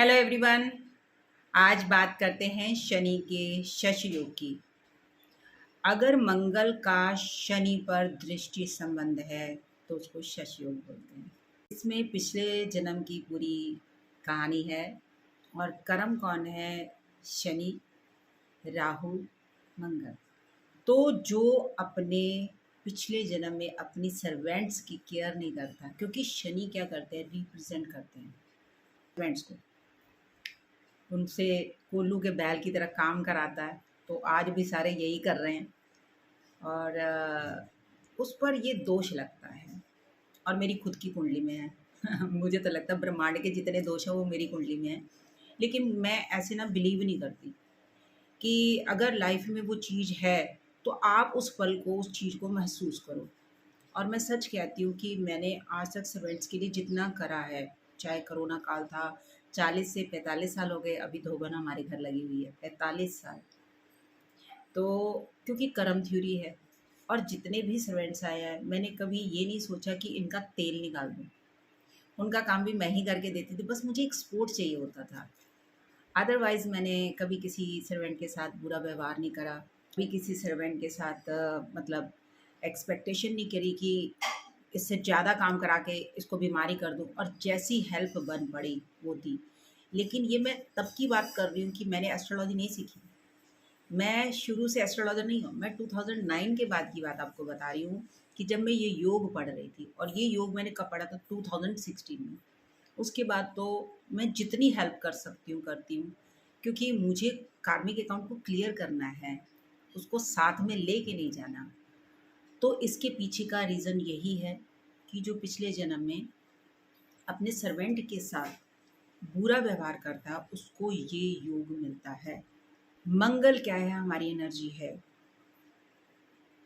Hello everyone. आज बात करते हैं शनि के शश योग की। अगर मंगल का शनि पर दृष्टि संबंध है तो उसको शश योग बोलते हैं। इसमें पिछले जन्म की पूरी कहानी है और कर्म कौन है? शनि, राहु, मंगल। तो जो अपने पिछले जन्म में अपनी सर्वेंट्स की केयर नहीं करता, क्योंकि शनि क्या करते हैं? रिप्रेजेंट करते हैं सर्वेंट्स को, उनसे कोल्लू के बैल की तरह काम कराता है। तो आज भी सारे यही कर रहे हैं और उस पर ये दोष लगता है और मेरी खुद की कुंडली में है। मुझे तो लगता है ब्रह्मांड के जितने दोष हैं वो मेरी कुंडली में है। लेकिन मैं ऐसे ना बिलीव नहीं करती कि अगर लाइफ में वो चीज़ है तो आप उस पल को, उस चीज़ को महसूस करो। और मैं सच कहती हूँ कि मैंने आज तक सर्वेंट्स के लिए जितना करा है, चाहे कोरोना काल था, 40 से 45 साल हो गए, अभी धोबन हमारे घर लगी हुई है 45 साल। तो क्योंकि कर्म थ्योरी है और जितने भी सर्वेंट्स आए हैं, मैंने कभी ये नहीं सोचा कि इनका तेल निकाल दूँ। उनका काम भी मैं ही करके देती थी, बस मुझे एक सपोर्ट चाहिए होता था। अदरवाइज़ मैंने कभी किसी सर्वेंट के साथ बुरा व्यवहार नहीं करा, कभी किसी सर्वेंट के साथ मतलब एक्सपेक्टेशन नहीं करी कि इससे ज़्यादा काम करा के इसको बीमारी कर दूँ, और जैसी हेल्प बन पड़ी वो दी। लेकिन ये मैं तब की बात कर रही हूँ कि मैंने एस्ट्रोलॉजी नहीं सीखी। मैं शुरू से एस्ट्रोलॉजर नहीं हूँ। मैं 2009 के बाद की बात आपको बता रही हूँ कि जब मैं ये योग पढ़ रही थी, और ये योग मैंने कब पढ़ा था? 2016 में। उसके बाद तो मैं जितनी हेल्प कर सकती हूँ करती हूँ, क्योंकि मुझे कार्मिक अकाउंट को क्लियर करना है, उसको साथ में लेके नहीं जाना। तो इसके पीछे का रीज़न यही है कि जो पिछले जन्म में अपने सर्वेंट के साथ बुरा व्यवहार करता है उसको ये योग मिलता है। मंगल क्या है? हमारी एनर्जी है।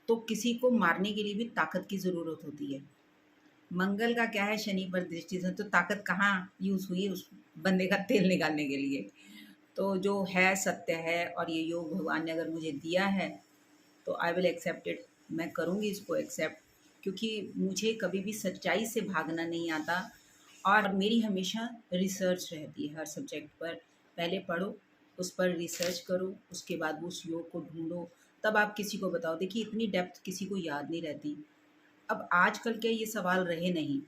तो किसी को मारने के लिए भी ताकत की ज़रूरत होती है। मंगल का क्या है? शनि पर दृष्टि से तो ताकत कहाँ यूज़ हुई उस बंदे का तेल निकालने के लिए। तो जो है सत्य है, और ये योग भगवान ने अगर मुझे दिया है तो आई विल एक्सेप्ट इट। मैं करूँगी इसको एक्सेप्ट, क्योंकि मुझे कभी भी सच्चाई से भागना नहीं आता और मेरी हमेशा रिसर्च रहती है हर सब्जेक्ट पर। पहले पढ़ो, उस पर रिसर्च करो, उसके बाद वो उस योग को ढूंढो, तब आप किसी को बताओ। देखिए, इतनी डेप्थ किसी को याद नहीं रहती। अब आजकल के ये सवाल रहे नहीं,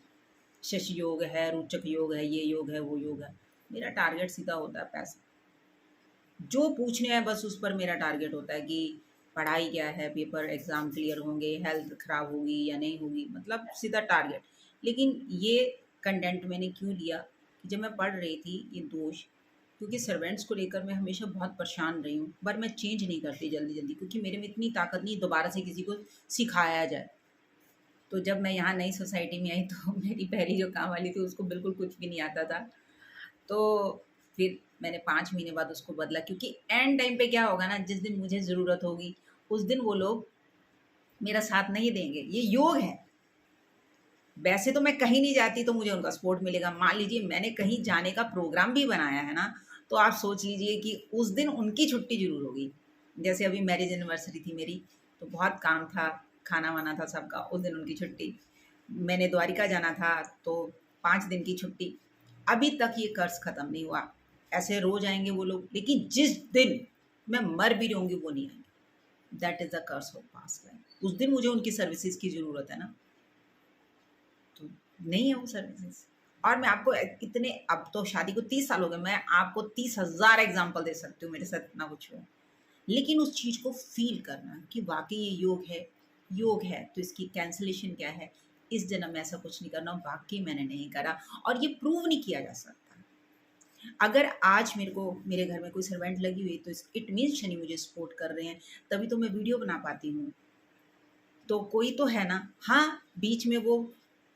शश योग है, रोचक योग है, ये योग है, वो योग है। मेरा टारगेट सीधा होता है पैसा। जो पूछने हैं बस उस पर मेरा टारगेट होता है कि पढ़ाई क्या है, पेपर एग्ज़ाम क्लियर होंगे, हेल्थ ख़राब होगी या नहीं होगी, मतलब सीधा टारगेट। लेकिन ये कंटेंट मैंने क्यों लिया कि जब मैं पढ़ रही थी ये दोष, क्योंकि सर्वेंट्स को लेकर मैं हमेशा बहुत परेशान रही हूँ, पर मैं चेंज नहीं करती जल्दी जल्दी, क्योंकि मेरे में इतनी ताकत नहीं दोबारा से किसी को सिखाया जाए। तो जब मैं यहाँ नई सोसाइटी में आई तो मेरी पहली जो काम वाली थी उसको बिल्कुल कुछ भी नहीं आता था। तो फिर मैंने 5 महीने बाद उसको बदला, क्योंकि एंड टाइम पे क्या होगा ना, जिस दिन मुझे ज़रूरत होगी उस दिन वो लोग मेरा साथ नहीं देंगे। ये योग है। वैसे तो मैं कहीं नहीं जाती तो मुझे उनका सपोर्ट मिलेगा। मान लीजिए मैंने कहीं जाने का प्रोग्राम भी बनाया है ना, तो आप सोच लीजिए कि उस दिन उनकी छुट्टी ज़रूर होगी। जैसे अभी मैरिज एनिवर्सरी थी मेरी, तो बहुत काम था, खाना-वाना था सबका, उस दिन उनकी छुट्टी। मैंने द्वारिका जाना था तो 5 दिन की छुट्टी। अभी तक ये कर्ज़ ख़त्म नहीं हुआ। ऐसे रोज़ आएँगे वो लोग, लेकिन जिस दिन मैं मर भी जाऊँगी वो नहीं आएँगे। That is the curse of past life. उस दिन मुझे उनकी सर्विसेज़ की ज़रूरत है ना, तो नहीं है वो सर्विसेज़। और मैं आपको इतने, अब तो शादी को 30 साल हो गए, मैं आपको 30,000 एग्ज़ाम्पल दे सकती हूँ मेरे साथ इतना कुछ हुआ। लेकिन उस चीज़ को फ़ील करना कि वाक़ई ये योग है तो इसकी कैंसलेशन क्या है? इस जन्म में ऐसा कुछ नहीं करना, वाक़ई मैंने नहीं करा और ये प्रूव नहीं किया जा सकता। अगर आज मेरे को मेरे घर में कोई सर्वेंट लगी हुई है तो इट मीन्स शनि मुझे सपोर्ट कर रहे हैं, तभी तो मैं वीडियो बना पाती हूँ। तो कोई तो है ना। हाँ, बीच में वो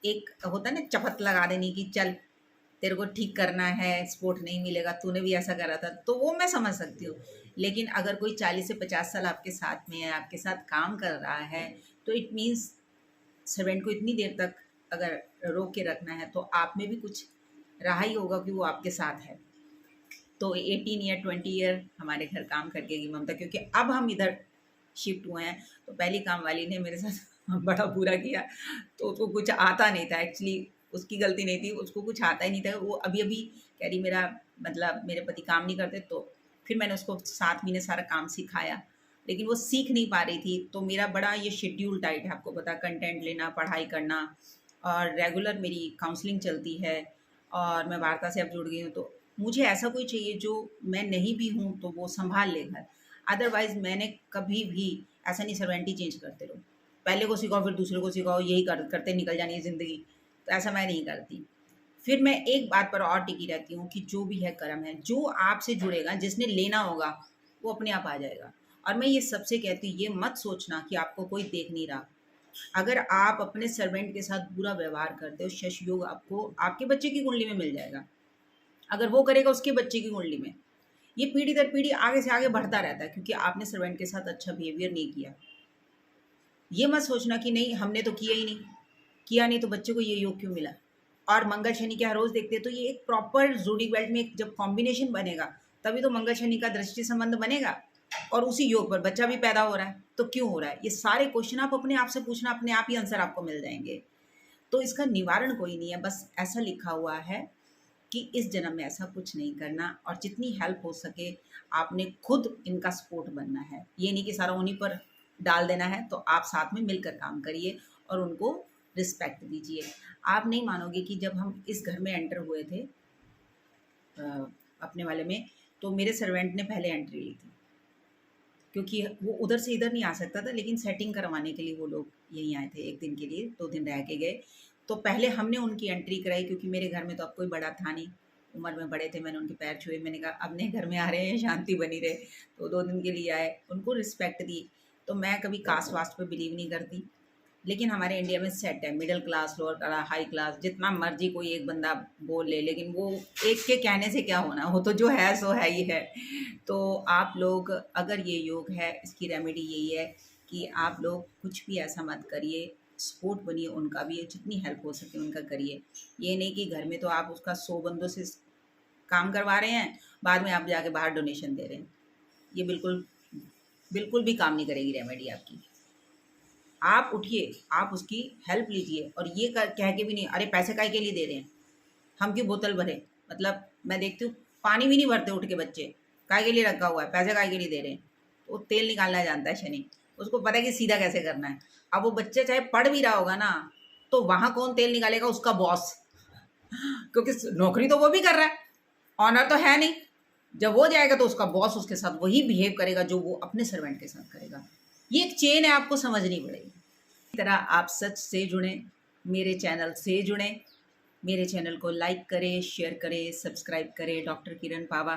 एक होता है ना चपत लगा देने की, चल तेरे को ठीक करना है, सपोर्ट नहीं मिलेगा, तूने भी ऐसा करा था, तो वो मैं समझ सकती हूँ। लेकिन अगर कोई 40 से 50 साल आपके साथ में है, आपके साथ काम कर रहा है, तो इट मीन्स सर्वेंट को इतनी देर तक अगर रोक के रखना है तो आप में भी कुछ रहा ही होगा कि वो आपके साथ है। तो 18 ईयर 20 ईयर हमारे घर काम करके गई ममता, क्योंकि अब हम इधर शिफ्ट हुए हैं। तो पहली काम वाली ने मेरे साथ बड़ा बुरा किया। तो उसको कुछ आता नहीं था, एक्चुअली उसकी गलती नहीं थी, उसको कुछ आता ही नहीं था। वो अभी अभी कह रही मेरा मतलब मेरे पति काम नहीं करते, तो फिर मैंने उसको 7 महीने सारा काम सिखाया, लेकिन वो सीख नहीं पा रही थी। तो मेरा बड़ा ये शेड्यूल टाइट है, आपको पता, कंटेंट लेना, पढ़ाई करना, और रेगुलर मेरी काउंसलिंग चलती है, और मैं वार्ता से अब जुड़ गई हूँ। तो मुझे ऐसा कोई चाहिए जो मैं नहीं भी हूँ तो वो संभाल ले घर। अदरवाइज़ मैंने कभी भी ऐसा नहीं सर्वेंट ही चेंज करते रहो, पहले को सिखाओ फिर दूसरे को सिखाओ, यही करते निकल जानी है ज़िंदगी। तो ऐसा मैं नहीं करती। फिर मैं एक बात पर और टिकी रहती हूँ कि जो भी है कर्म है, जो आपसे जुड़ेगा, जिसने लेना होगा वो अपने आप आ जाएगा। और मैं ये सबसे कहती हूँ, ये मत सोचना कि आपको कोई देख नहीं रहा। अगर आप अपने सर्वेंट के साथ बुरा व्यवहार करते हो, शश योग आपको आपके बच्चे की कुंडली में मिल जाएगा, अगर वो करेगा उसके बच्चे की कुंडली में। ये पीढ़ी दर पीढ़ी आगे से आगे बढ़ता रहता है, क्योंकि आपने सर्वेंट के साथ अच्छा बिहेवियर नहीं किया। ये मत सोचना कि नहीं हमने तो किया ही नहीं, किया नहीं तो बच्चे को ये योग क्यों मिला। और मंगल शनि के हर रोज देखते हैं, तो ये एक प्रॉपर जोड़ी बेल्ट में एक जब कॉम्बिनेशन बनेगा, तभी तो मंगल शनि का दृष्टि संबंध बनेगा, और उसी योग पर बच्चा भी पैदा हो रहा है। तो क्यों हो रहा है, ये सारे क्वेश्चन आप अपने आप से पूछना, अपने आप ही आंसर आपको मिल जाएंगे। तो इसका निवारण कोई नहीं है, बस ऐसा लिखा हुआ है कि इस जन्म में ऐसा कुछ नहीं करना, और जितनी हेल्प हो सके आपने खुद इनका सपोर्ट बनना है। ये नहीं कि सारा उन्हीं पर डाल देना है, तो आप साथ में मिलकर काम करिए और उनको रिस्पेक्ट दीजिए। आप नहीं मानोगे कि जब हम इस घर में एंटर हुए थे अपने वाले में, तो मेरे सर्वेंट ने पहले एंट्री ली थी, क्योंकि वो उधर से इधर नहीं आ सकता था, लेकिन सेटिंग करवाने के लिए वो लोग यहीं आए थे 1 दिन के लिए, 2 दिन रह के गए। तो पहले हमने उनकी एंट्री कराई, क्योंकि मेरे घर में तो अब कोई बड़ा था नहीं, उम्र में बड़े थे। मैंने उनके पैर छुए, मैंने कहा अपने घर में आ रहे हैं, शांति बनी रहे। तो 2 दिन के लिए आए, उनको रिस्पेक्ट दी। तो मैं कभी कास्ट वास्ट पे बिलीव नहीं करती, लेकिन हमारे इंडिया में सेट है, middle class, lower class, high class, जितना मर्जी कोई एक बंदा बोल ले, लेकिन वो एक के कहने से क्या होना, वो तो जो है सो है ही है। तो आप लोग अगर ये योग है, इसकी रेमेडी यही है कि आप लोग कुछ भी ऐसा मत करिए, सपोर्ट बनिए उनका भी, जितनी हेल्प हो सके उनका करिए। ये नहीं कि घर में तो आप उसका 100 बंदों से काम करवा रहे हैं, बाद में आप जाके बाहर डोनेशन दे रहे हैं। ये बिल्कुल बिल्कुल भी काम नहीं करेगी रेमेडी आपकी। आप उठिए, आप उसकी हेल्प लीजिए, और ये कह के भी नहीं अरे पैसे काहे के लिए दे रहे हैं, हम क्यों बोतल भरे। मतलब मैं देखती हूँ पानी भी नहीं भरते उठ के बच्चे, काहे के लिए रखा हुआ है, पैसे काहे के लिए दे रहे हैं। तो वो तेल निकालना जानता है शनि, उसको पता है कि सीधा कैसे करना है। अब वो बच्चे चाहे पढ़ भी रहा होगा ना, तो वहाँ कौन तेल निकालेगा, उसका बॉस, क्योंकि नौकरी तो वो भी कर रहा है, ऑनर तो है नहीं। जब वो जाएगा तो उसका बॉस उसके साथ वही बिहेव करेगा जो वो अपने सर्वेंट के साथ करेगा। ये एक चेन है, आपको समझनी पड़ेगी। इसी तरह आप सच से जुड़ें, मेरे चैनल से जुड़ें, मेरे चैनल को लाइक करें, शेयर करें, सब्सक्राइब करें। डॉक्टर किरण पावा।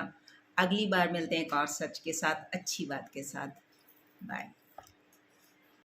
अगली बार मिलते हैं एक और सच के साथ, अच्छी बात के साथ। बाय।